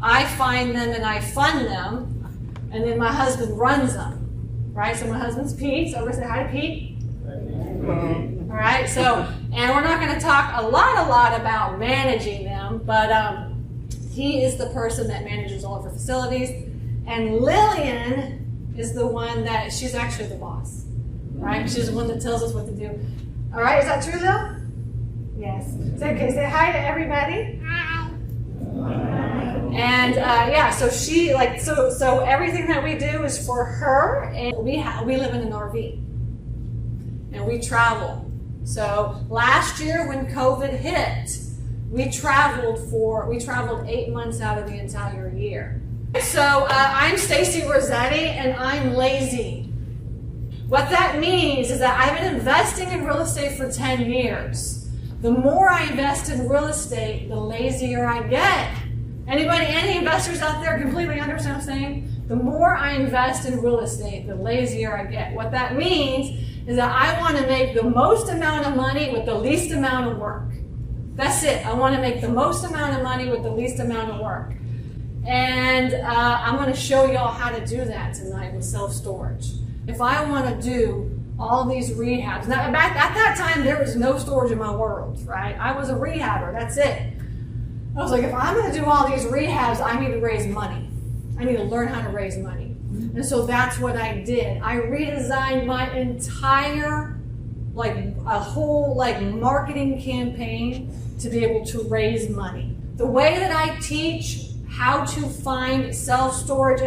I find them and I fund them, and then my husband runs them, right? So my husband's Pete, so everybody say hi to Pete. All right, so, and we're not going to talk a lot about managing them, but he is the person that manages all of our facilities, and Lillian is the one that, she's actually the boss, right? She's the one that tells us what to do. All right, is that true, Lil? Yes. So, okay, say hi to everybody. Hi. And yeah, so she so everything that we do is for her, and we live in an RV, and we travel. So last year when COVID hit, we traveled 8 months out of the entire year. So I'm Stacy Rossetti, and I'm lazy. What that means is that I've been investing in real estate for 10 years. The more I invest in real estate, the lazier I get. Any investors out there completely understand what I'm saying? The more I invest in real estate, the lazier I get. What that means is that I want to make the most amount of money with the least amount of work. That's it. I want to make the most amount of money with the least amount of work. And I'm going to show y'all how to do that tonight with self-storage. If I want to do all these rehabs, now at that time there was no storage in my world, right? I was a rehabber, that's it. I was like, if I'm going to do all these rehabs, I need to raise money. I need to learn how to raise money. And so that's what I did. I redesigned my entire, a whole marketing campaign to be able to raise money. The way that I teach how to find self-storage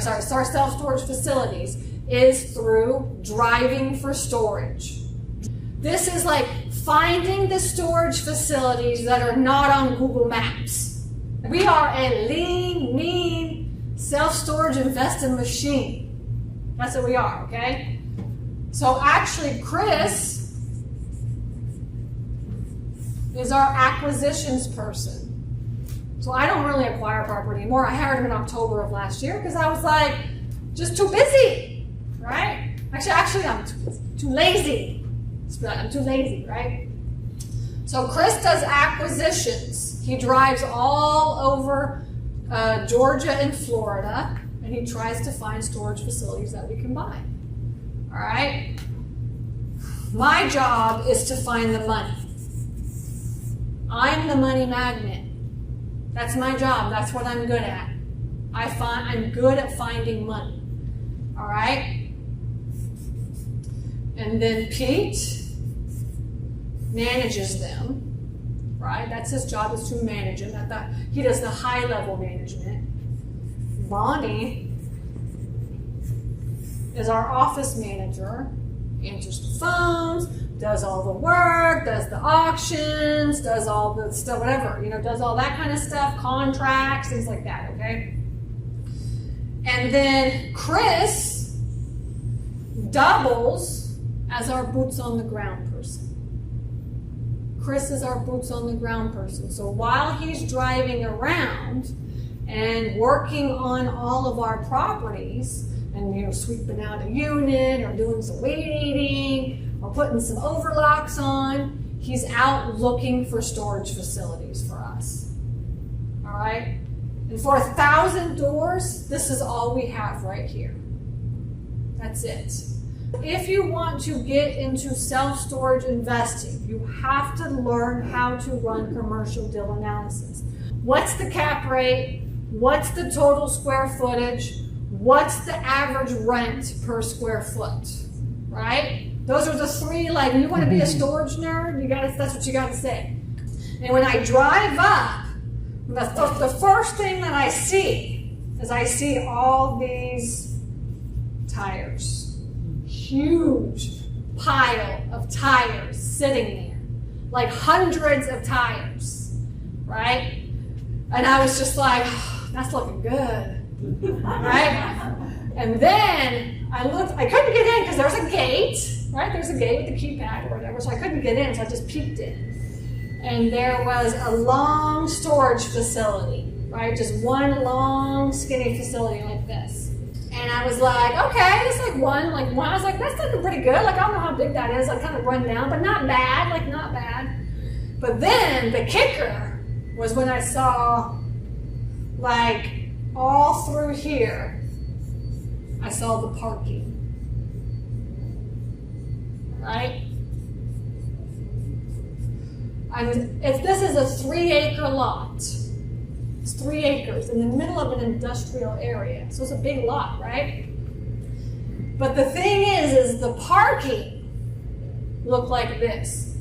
self-storage facilities is through driving for storage. This is like finding the storage facilities that are not on Google Maps. We are a lean, mean, self-storage investing machine. That's what we are, okay? So actually, Chris is our acquisitions person. So I don't really acquire property anymore. I hired him in October of last year because I was like, just too busy, right? Actually, I'm too lazy. I'm too lazy, right? So Chris does acquisitions. He drives all over Georgia and Florida, and he tries to find storage facilities that we can buy. All right? My job is to find the money. I'm the money magnet. That's my job. That's what I'm good at. I'm good at finding money. All right? And then Pete manages them, right? That's his job, is to manage them. He does the high-level management. Bonnie is our office manager, answers the phones, does all the work, does the auctions, does all the stuff, whatever, does all that kind of stuff, contracts, things like that, okay? And then Chris doubles as our boots on the ground person. Chris is our boots on the ground person. So while he's driving around and working on all of our properties, and sweeping out a unit or doing some weed eating or putting some overlocks on, he's out looking for storage facilities for us. All right? And for 1,000 doors, this is all we have right here. That's it. If you want to get into self-storage investing, you have to learn how to run commercial deal analysis. What's the cap rate? What's the total square footage? What's the average rent per square foot? Right? Those are the three, you want to be a storage nerd, that's what you got to say. And when I drive up, the first thing that I see is all these tires. Huge pile of tires sitting there, hundreds of tires, right? And I was just like, oh, that's looking good, right? And then I looked, I couldn't get in because there's a gate, right? There's a gate with the keypad or whatever, so I couldn't get in, so I just peeked in. And there was a long storage facility, right? Just one long skinny facility like this. And I was like, okay, it's one. I was like, that's looking pretty good. I don't know how big that is. Kind of run down, but not bad. Not bad. But then the kicker was when I saw like all through here, I saw the parking, right? And if this is a 3-acre lot, it's 3 acres in the middle of an industrial area. So it's a big lot, right? But the thing is the parking looked like this.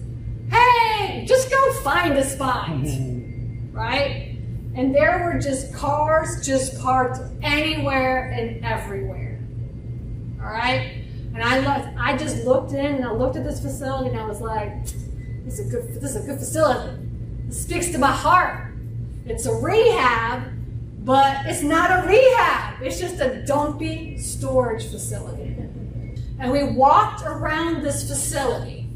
Hey, just go find a spot, right? And there were just cars just parked anywhere and everywhere, all right? And I just looked in and I looked at this facility and I was like, this is a good facility. It speaks to my heart. It's a rehab, but it's not a rehab. It's just a dumpy storage facility. And we walked around this facility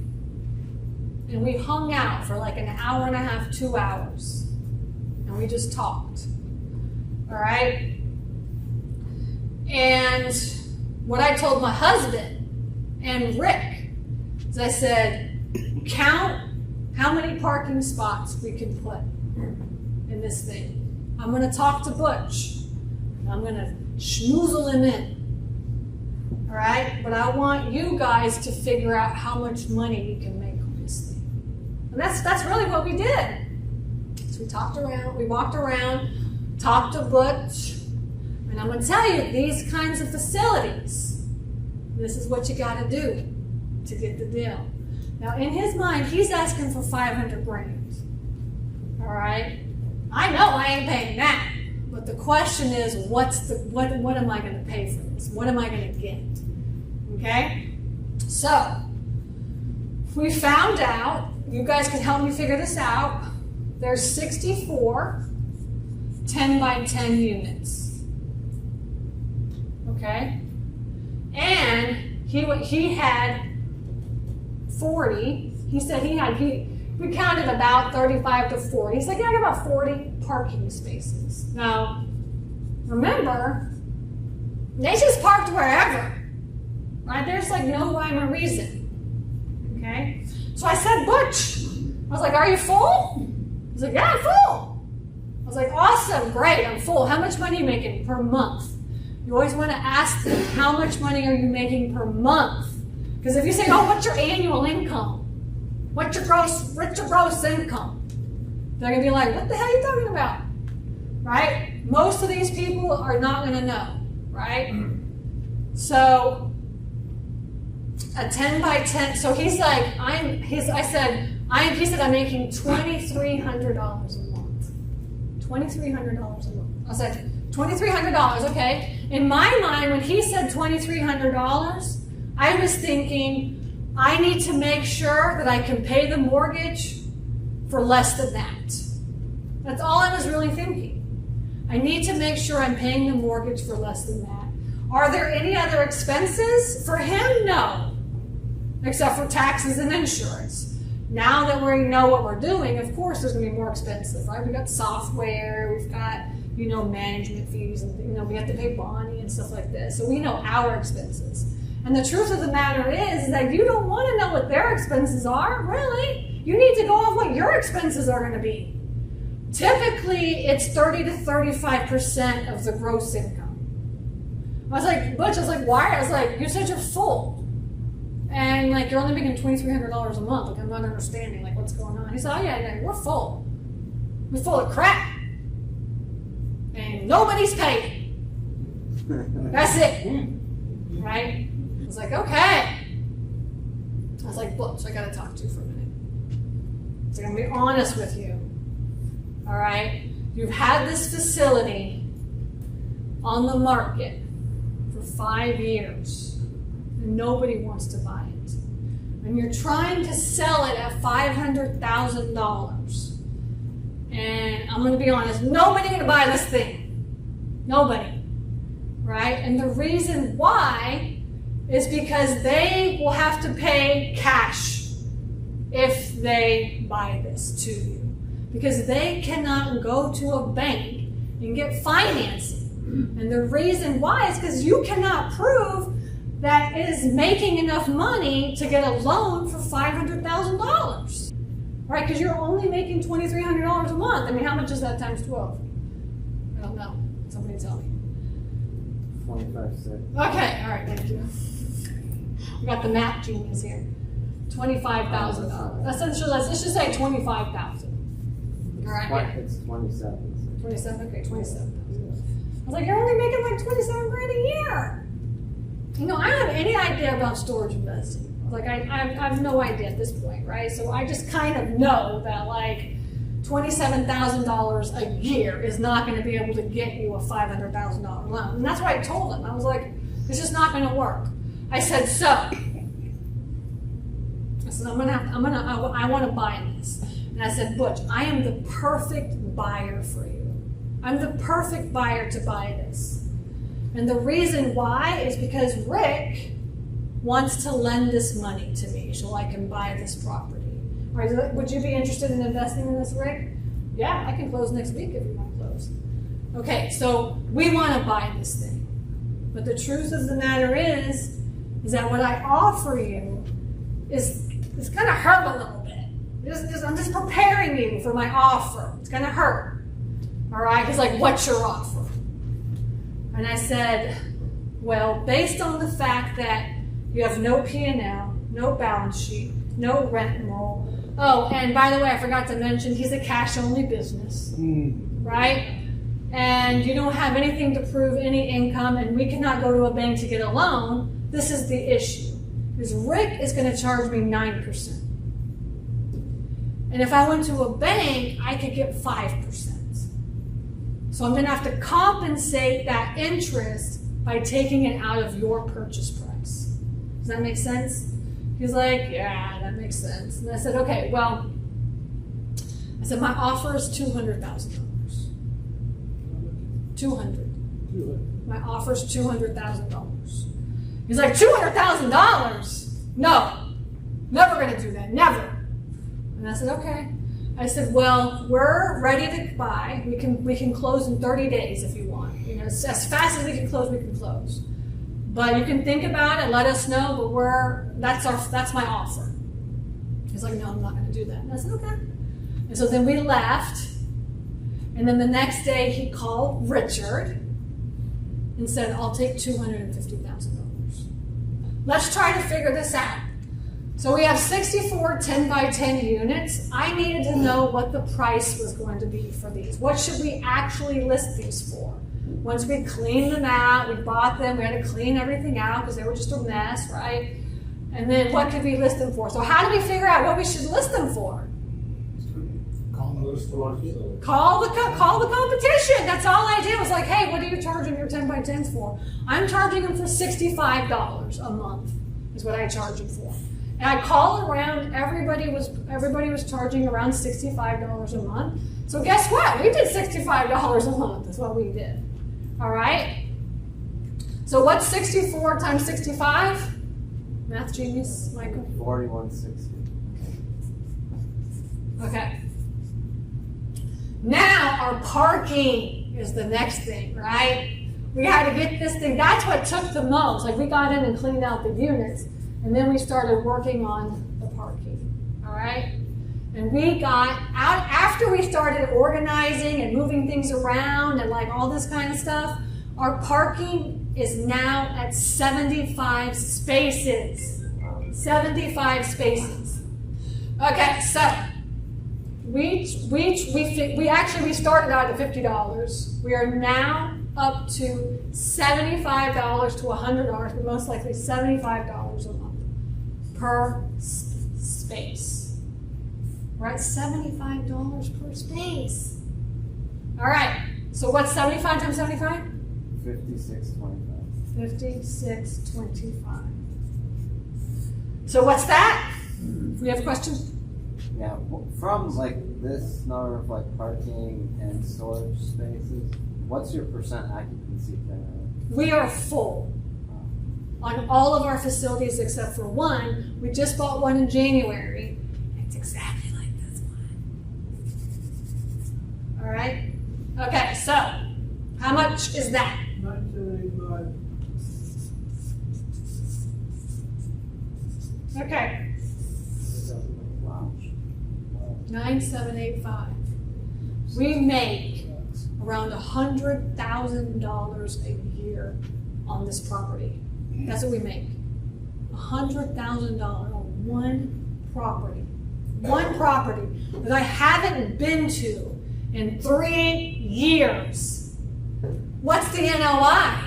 and we hung out for like an hour and a half, 2 hours. And we just talked, all right? And what I told my husband and Rick is I said, count how many parking spots we can put in this thing. I'm going to talk to Butch. I'm going to schmoozle him in. All right? But I want you guys to figure out how much money we can make on this thing. And that's really what we did. So we talked around, we walked around, talked to Butch. And I'm going to tell you, these kinds of facilities, this is what you got to do to get the deal. Now, in his mind, he's asking for 500 grand. All right? I know I ain't paying that. But the question is, what am I going to pay for this? What am I going to get? Okay? So, we found out, you guys can help me figure this out, there's 64 10 by 10 units. Okay? And he had 40. He said we counted about 35 to 40. He's like, yeah, I got about 40 parking spaces. Now, remember, they just parked wherever, right? There's like no rhyme or reason, okay? So I said, Butch, I was like, are you full? He's like, yeah, I'm full. I was like, awesome, great, I'm full. How much money are you making per month? You always want to ask them, how much money are you making per month? Because if you say, oh, what's your annual income? What's your gross income? They're going to be like, what the hell are you talking about? Right? Most of these people are not going to know, right? So, a 10 by 10, so he's like, he said, I'm making $2,300 a month. $2,300 a month. I said, $2,300, okay. In my mind, when he said $2,300, I was thinking, I need to make sure that I can pay the mortgage for less than that. That's all I was really thinking. I need to make sure I'm paying the mortgage for less than that. Are there any other expenses? For him, no. Except for taxes and insurance. Now that we know what we're doing, of course there's going to be more expensive, right? We've got software, we've got, management fees, and, we have to pay Bonnie and stuff like this. So we know our expenses. And the truth of the matter is that you don't want to know what their expenses are, really. You need to go off what your expenses are going to be. Typically, it's 30 to 35% of the gross income. I was like, Butch, why? I was like, you said you're full. And you're only making $2,300 a month. I'm not understanding, what's going on. He said, oh yeah, we're full. We're full of crap. And nobody's paying. That's it. Right? I was like, okay. I was like, Butch, I gotta talk to you for a minute. So I'm gonna be honest with you. All right? You've had this facility on the market for 5 years. And nobody wants to buy it. And you're trying to sell it at $500,000. And I'm gonna be honest, nobody's gonna buy this thing. Nobody. Right? And the reason why is because they will have to pay cash if they buy this to you. Because they cannot go to a bank and get financing. And the reason why is because you cannot prove that it is making enough money to get a loan for $500,000. Right? Because you're only making $2,300 a month. I mean, how much is that times 12? don't know. Somebody tell me. 25.6. Okay, all right, thank you. We got the math genius here. $25,000. Essentially, let's just say 25,000. All right. It's 27. 27. Okay, 27,000. I was like, you're only making like 27 grand a year. You know, I don't have any idea about storage investing. Like, I have no idea at this point, right? So I just kind of know that like $27,000 a year is not going to be able to get you a $500,000 loan, and that's what I told him. I was like, it's just not going to work. I said, I want to buy this. And I said, Butch, I am the perfect buyer for you. I'm the perfect buyer to buy this. And the reason why is because Rick wants to lend this money to me so I can buy this property. All right, would you be interested in investing in this, Rick? Yeah, I can close next week if you want to close. Okay, so we want to buy this thing. But the truth of the matter is that what I offer you is going to hurt a little bit. I'm just preparing you for my offer. It's going to hurt. All right? He's like, what's your offer? And I said, well, based on the fact that you have no P&L, no balance sheet, no rent roll. Oh, and by the way, I forgot to mention, he's a cash-only business, right? And you don't have anything to prove any income, and we cannot go to a bank to get a loan. This is the issue. Because Rick is going to charge me 9%. And if I went to a bank, I could get 5%. So I'm going to have to compensate that interest by taking it out of your purchase price. Does that make sense? He's like, yeah, that makes sense. And I said, okay, well, I said, my offer is $200,000. 200. My offer is $200,000. He's like, $200,000? No, never going to do that, never. And I said, okay. I said, well, we're ready to buy. We can close in 30 days if you want. You know, as fast as we can close. But you can think about it, let us know, but that's my offer. He's like, no, I'm not going to do that. And I said, okay. And so then we left. And then the next day he called Richard and said, I'll take $250,000. Let's try to figure this out. So we have 64 10 by 10 units. I needed to know what the price was going to be for these. What should we actually list these for? Once we cleaned them out, we bought them, we had to clean everything out because they were just a mess, right? And then what could we list them for? So how do we figure out what we should list them for? Call the competition. That's all I did was like, hey, what are you charging your 10 by 10s for? I'm charging them for $65 a month is what I charge them for. And I called around, everybody was charging around $65 a month. So guess what? We did $65 a month is what we did. All right? So what's 64 times 65? Math genius, Michael? 4160. Okay. Now our parking is the next thing, right? We had to get this thing. That's what took the most. Like we got in and cleaned out the units, and then we started working on the parking. All right? And we got out after we started organizing and moving things around and like all this kind of stuff. Our parking is now at 75 spaces. 75 spaces. Okay, so we started out at $50. We are now up to $75 to $100, but most likely $75 a month per space. We're at $75 per space. All right. So what's 75 times 75? 5625. 5625. So what's that? We have questions? Yeah, from like this number of like parking and storage spaces, what's your percent occupancy there? We are full on all of our facilities except for one. We just bought one in January. It's exactly like this one. All right. Okay. So, how much is that? 975. Okay. Wow. 9785. We make around $100,000 a year on this property. That's what we make. $100,000 on one property. One property that I haven't been to in 3 years. What's the NOI?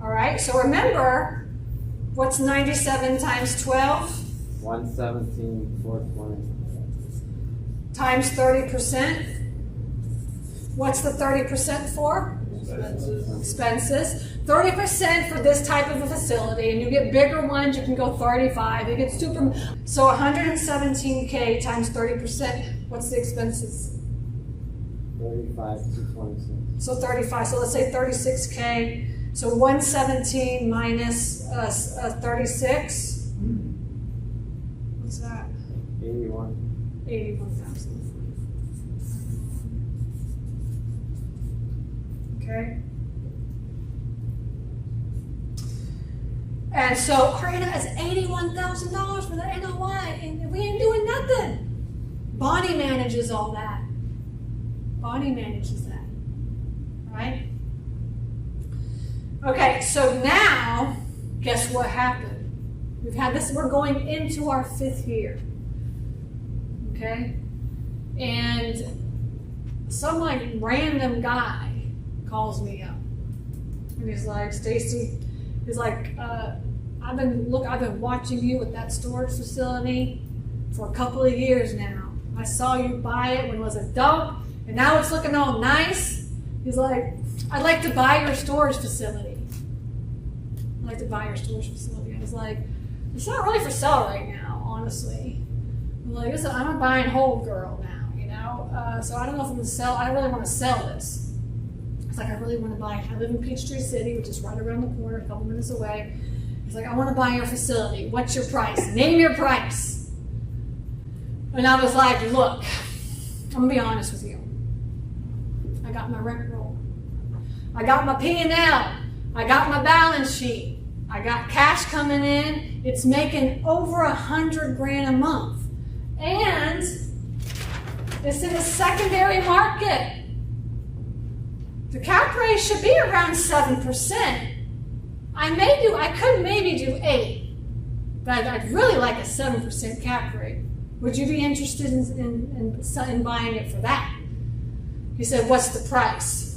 All right, so remember, what's 97 times 12? 117, 420. Times 30%. What's the 30% for? Expenses. 30% for this type of a facility, and you get bigger ones, you can go 35. It gets super. So 117K times 30%. What's the expenses? 35 to 26. So 35. So let's say 36K. So 117 minus 36. What's that? 81. 81,000. Okay. And so our NOI is $81,000 for the NOI, and we ain't doing nothing. Bonnie manages all that. Bonnie manages that, right? Okay, so now, guess what happened? We've had this, we're going into our 5th year. Okay? And some like random guy calls me up. And he's like, Stacy, he's like, I've been watching you with that storage facility for a couple of years now. I saw you buy it when it was a dump, and now it's looking all nice. He's like, I'd like to buy your storage facility. I'd like to buy your storage facility. I was like, it's not really for sale right now, honestly. I'm like, listen, I'm a buy and hold girl now, you know? So I don't know if I'm gonna sell, I really want to sell this. It's like, I really want to buy, I live in Peachtree City, which is right around the corner, a couple minutes away. He's like, I want to buy your facility. What's your price? Name your price. And I was like, look, I'm going to be honest with you. I got my rent roll. I got my P&L. I got my balance sheet. I got cash coming in. It's making over $100,000 a month. And it's in a secondary market. The cap rate should be around 7%. I could maybe do 8, but I'd really like a 7% cap rate. Would you be interested in buying it for that? He said, what's the price?